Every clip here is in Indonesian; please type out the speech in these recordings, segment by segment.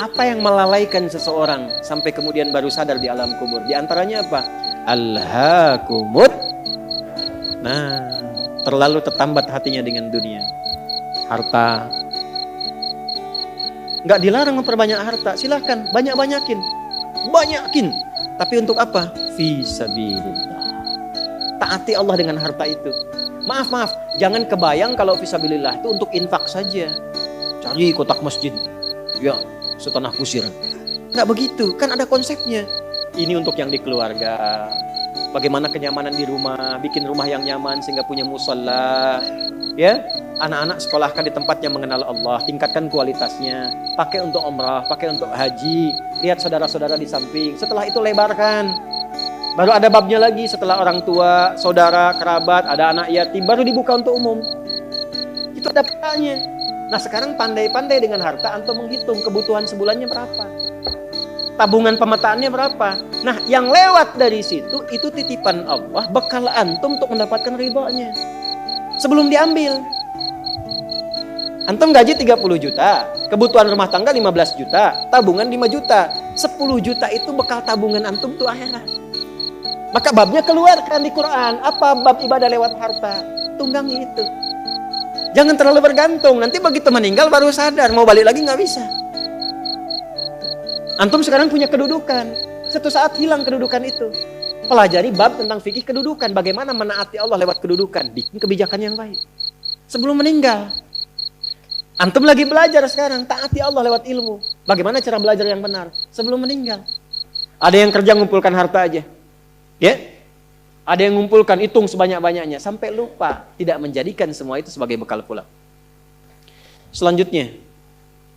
Apa yang melalaikan seseorang sampai kemudian baru sadar di alam kubur? Di antaranya apa? Alhaakumut. Nah, terlalu tertambat hatinya dengan dunia. Harta. Nggak dilarang memperbanyak harta, silahkan banyakin. Tapi untuk apa? Fisabilillah. Taati Allah dengan harta itu. Maaf, jangan kebayang kalau fisabilillah itu untuk infak saja. Cari kotak masjid, ya setanah kusir. Nggak begitu, kan ada konsepnya. Ini untuk yang di keluarga. Bagaimana kenyamanan di rumah, bikin rumah yang nyaman sehingga punya musalla. Ya, anak-anak sekolahkan di tempat yang mengenal Allah, tingkatkan kualitasnya. Pakai untuk umrah, pakai untuk haji. Lihat saudara-saudara di samping. Setelah itu lebarkan. Baru ada babnya lagi setelah orang tua, saudara, kerabat, ada anak yatim, baru dibuka untuk umum. Itu ada petanya. Nah sekarang pandai-pandai dengan harta, antum menghitung kebutuhan sebulannya berapa. Tabungan pemetaannya berapa. Nah yang lewat dari situ, itu titipan Allah, bekal antum untuk mendapatkan ridhonya. Sebelum diambil. Antum gaji 30 juta, kebutuhan rumah tangga 15 juta, tabungan 5 juta. 10 juta itu bekal tabungan antum tuh akhirat. Maka babnya keluarkan di Quran. Apa bab ibadah lewat harta? Tunggangi itu. Jangan terlalu bergantung. Nanti begitu meninggal baru sadar. Mau balik lagi nggak bisa. Antum sekarang punya kedudukan. Suatu saat hilang kedudukan itu. Pelajari bab tentang fikih kedudukan. Bagaimana menaati Allah lewat kedudukan. Bikin kebijakan yang baik. Sebelum meninggal. Antum lagi belajar sekarang. Taati Allah lewat ilmu. Bagaimana cara belajar yang benar. Sebelum meninggal. Ada yang kerja ngumpulkan harta aja. Ya, ada yang ngumpulkan, hitung sebanyak-banyaknya sampai lupa, tidak menjadikan semua itu sebagai bekal pulang. Selanjutnya,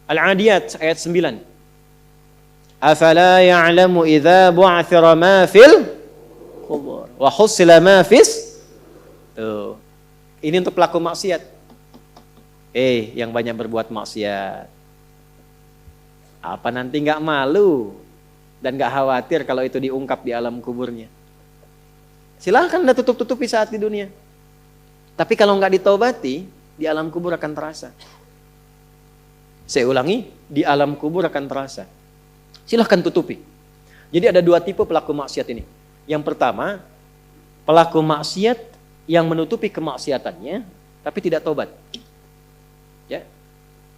Al-Adiyat ayat 9. Afala ya'lamu idza bu'athira ma fil qubur wa husila ma fis. Tuh. Ini untuk pelaku maksiat. Yang banyak berbuat maksiat. Apa nanti enggak malu dan enggak khawatir kalau itu diungkap di alam kuburnya? Silahkan Anda tutup-tutupi saat di dunia. Tapi kalau nggak ditobati, di alam kubur akan terasa. Saya ulangi, di alam kubur akan terasa. Silahkan tutupi. Jadi ada dua tipe pelaku maksiat ini. Yang pertama, pelaku maksiat yang menutupi kemaksiatannya, tapi tidak tobat. Ya,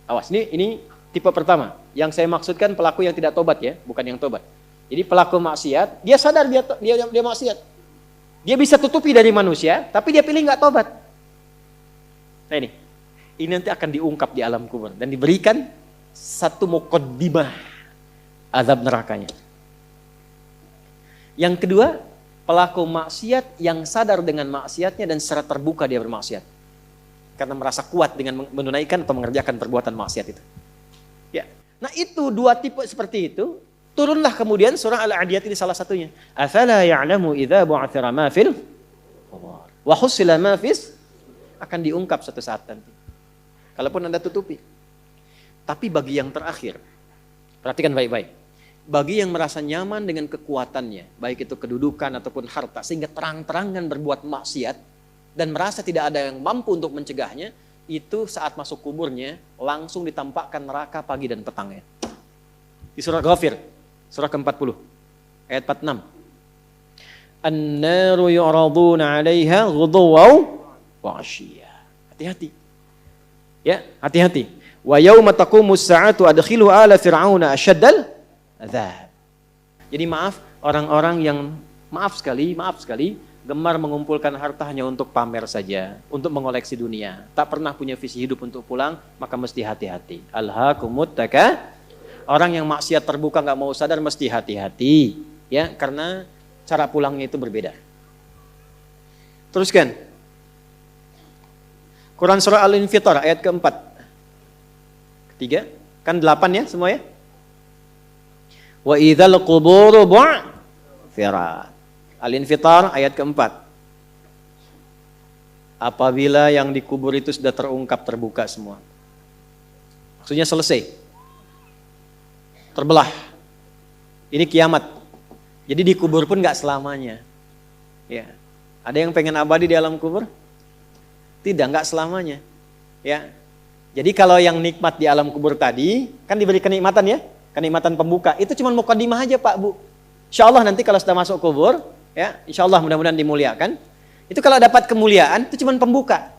awas, ini tipe pertama. Yang saya maksudkan pelaku yang tidak tobat ya, bukan yang tobat. Jadi pelaku maksiat, dia sadar dia maksiat. Dia bisa tutupi dari manusia, tapi dia pilih nggak tobat. Nah ini nanti akan diungkap di alam kubur dan diberikan satu muqaddimah azab nerakanya. Yang kedua, pelaku maksiat yang sadar dengan maksiatnya dan secara terbuka dia bermaksiat karena merasa kuat dengan menunaikan atau mengerjakan perbuatan maksiat itu. Ya, nah itu dua tipe seperti itu. Turunlah kemudian surah Al-Adiyat ini salah satunya. Afala ya'lamu idza bu'athira ma fil qubur wa husila ma fis, akan diungkap suatu saat nanti. Kalaupun Anda tutupi. Tapi bagi yang terakhir, perhatikan baik-baik. Bagi yang merasa nyaman dengan kekuatannya, baik itu kedudukan ataupun harta, sehingga terang-terangan berbuat maksiat dan merasa tidak ada yang mampu untuk mencegahnya, itu saat masuk kuburnya langsung ditampakkan neraka pagi dan petangnya. Di surah Ghafir surah ke-40 ayat 46. An-naru yu'raduna 'alaiha ghuduwan wa 'ashiyya. Hati-hati. Ya, hati-hati. Wa yauma taqumus sa'atu adkhilu ala fir'auna asyaddal adzab. Jadi orang-orang yang maaf sekali gemar mengumpulkan harta hanya untuk pamer saja, untuk mengoleksi dunia, tak pernah punya visi hidup untuk pulang, maka mesti hati-hati. Alhaakumut takatsur. Orang yang maksiat terbuka nggak mau sadar mesti hati-hati, ya, karena cara pulangnya itu berbeda. Teruskan. Quran surah Al-Infitar ayat keempat. Ketiga, kan 8 ya semua ya. Wa idzal quburu bu'thirat. Al-Infitar ayat keempat. Apabila yang dikubur itu sudah terungkap, terbuka semua. Maksudnya selesai. Terbelah. Ini kiamat. Jadi dikubur pun nggak selamanya. Ya. Ada yang pengen abadi di alam kubur? Tidak, nggak selamanya. Ya. Jadi kalau yang nikmat di alam kubur tadi, kan diberi kenikmatan ya. kenikmatan pembuka. Itu cuma mukadimah aja Pak Bu. Insya Allah nanti kalau sudah masuk kubur, ya, insya Allah mudah-mudahan dimuliakan. Itu kalau dapat kemuliaan, itu cuma pembuka.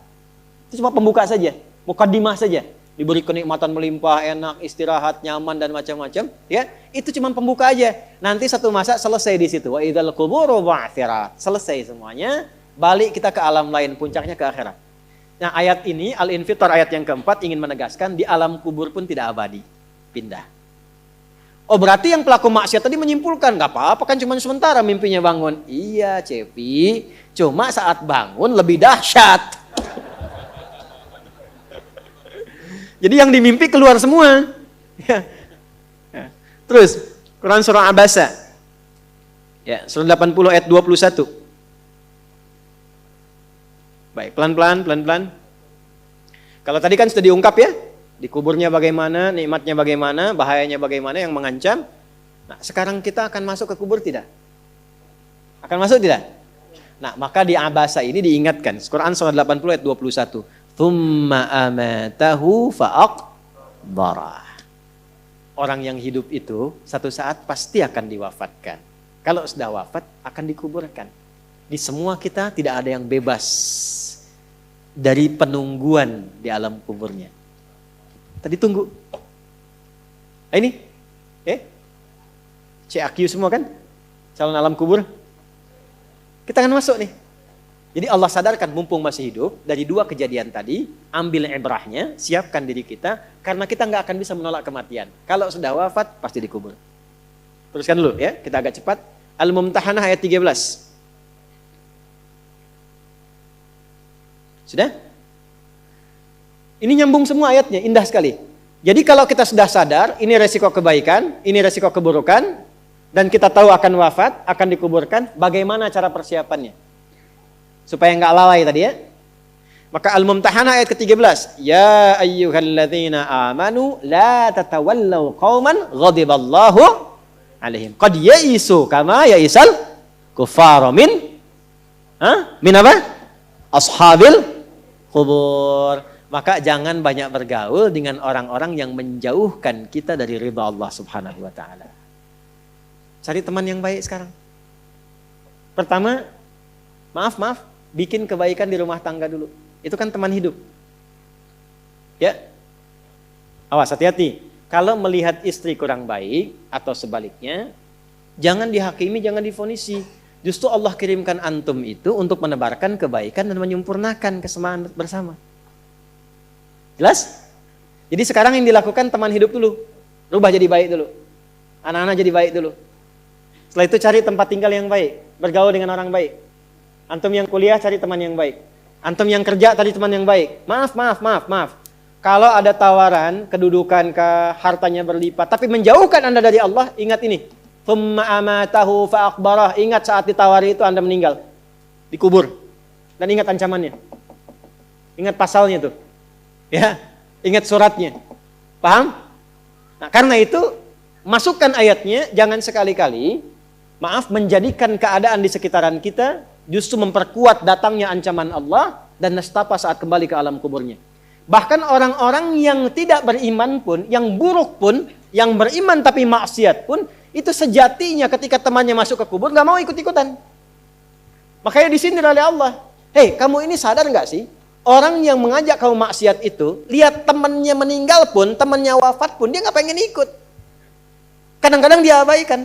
Itu cuma pembuka saja, mukadimah saja. Diberi kenikmatan melimpah, enak, istirahat, nyaman dan macam-macam, ya. Itu cuma pembuka aja. Nanti satu masa selesai di situ. Wa idzal quburu bu'tsirat. Selesai semuanya, balik kita ke alam lain, puncaknya ke akhirat. Nah, ayat ini Al-Infitar ayat yang keempat ingin menegaskan di alam kubur pun tidak abadi, pindah. Oh, berarti yang pelaku maksiat tadi menyimpulkan nggak apa-apa kan cuma sementara mimpinya bangun. Iya, Cepi, cuma saat bangun lebih dahsyat. Jadi yang dimimpi keluar semua. Ya. Ya. Terus Quran surah Abasa. Ya, surah 80 ayat 21. Baik, pelan-pelan. Kalau tadi kan sudah diungkap ya, di kuburnya bagaimana, nikmatnya bagaimana, bahayanya bagaimana yang mengancam. Nah, sekarang kita akan masuk ke kubur tidak? Akan masuk tidak? Nah, maka di Abasa ini diingatkan. Quran surah 80 ayat 21. Tsumma amatahu fa'aqbarah. Orang yang hidup itu satu saat pasti akan diwafatkan. Kalau sudah wafat akan dikuburkan. Di semua kita tidak ada yang bebas dari penungguan di alam kuburnya. Tadi tunggu. Ini, CAQ semua kan? Calon alam kubur. Kita akan masuk nih. Jadi Allah sadarkan mumpung masih hidup, dari dua kejadian tadi, ambil ibrahnya, siapkan diri kita, karena kita nggak akan bisa menolak kematian. Kalau sudah wafat, pasti dikubur. Teruskan dulu ya, kita agak cepat. Al-Mumtahanah ayat 13. Sudah? Ini nyambung semua ayatnya, indah sekali. Jadi kalau kita sudah sadar, ini resiko kebaikan, ini resiko keburukan, dan kita tahu akan wafat, akan dikuburkan, bagaimana cara persiapannya? Supaya nggak lalai tadi ya. Maka Al-Mumtahanah ayat ke-13. Ya ayyuhalladzina amanu la tatawallaw qauman ghadiballahu alaihim. Qad ya'isu kama ya'isal kuffara min apa? Ashabil kubur. Maka jangan banyak bergaul dengan orang-orang yang menjauhkan kita dari ridha Allah subhanahu wa ta'ala. Cari teman yang baik sekarang. Pertama, maaf, bikin kebaikan di rumah tangga dulu. Itu kan teman hidup. Ya. Awas, hati-hati. Kalau melihat istri kurang baik atau sebaliknya, jangan dihakimi, jangan difonisi. Justru Allah kirimkan antum itu untuk menebarkan kebaikan dan menyempurnakan kesemaan bersama. Jelas? Jadi sekarang yang dilakukan teman hidup dulu. Rubah jadi baik dulu. Anak-anak jadi baik dulu. Setelah itu cari tempat tinggal yang baik. Bergaul dengan orang baik. Antum yang kuliah cari teman yang baik. Antum yang kerja cari teman yang baik. Maaf. Kalau ada tawaran, kedudukan, hartanya berlipat, tapi menjauhkan Anda dari Allah, ingat ini. Tsumma amatahu fa'aqbarah. Ingat saat ditawari itu Anda meninggal. Dikubur. Dan ingat ancamannya. Ingat pasalnya tuh. Ya, ingat suratnya. Paham? Nah, karena itu masukkan ayatnya, jangan sekali-kali menjadikan keadaan di sekitaran kita justru memperkuat datangnya ancaman Allah dan nestapa saat kembali ke alam kuburnya. Bahkan orang-orang yang tidak beriman pun, yang buruk pun, yang beriman tapi maksiat pun, itu sejatinya ketika temannya masuk ke kubur gak mau ikut-ikutan. Makanya disindir oleh Allah. Hei, kamu ini sadar gak sih? Orang yang mengajak kamu maksiat itu, lihat temannya meninggal pun, temannya wafat pun, dia gak pengen ikut. Kadang-kadang dia abaikan.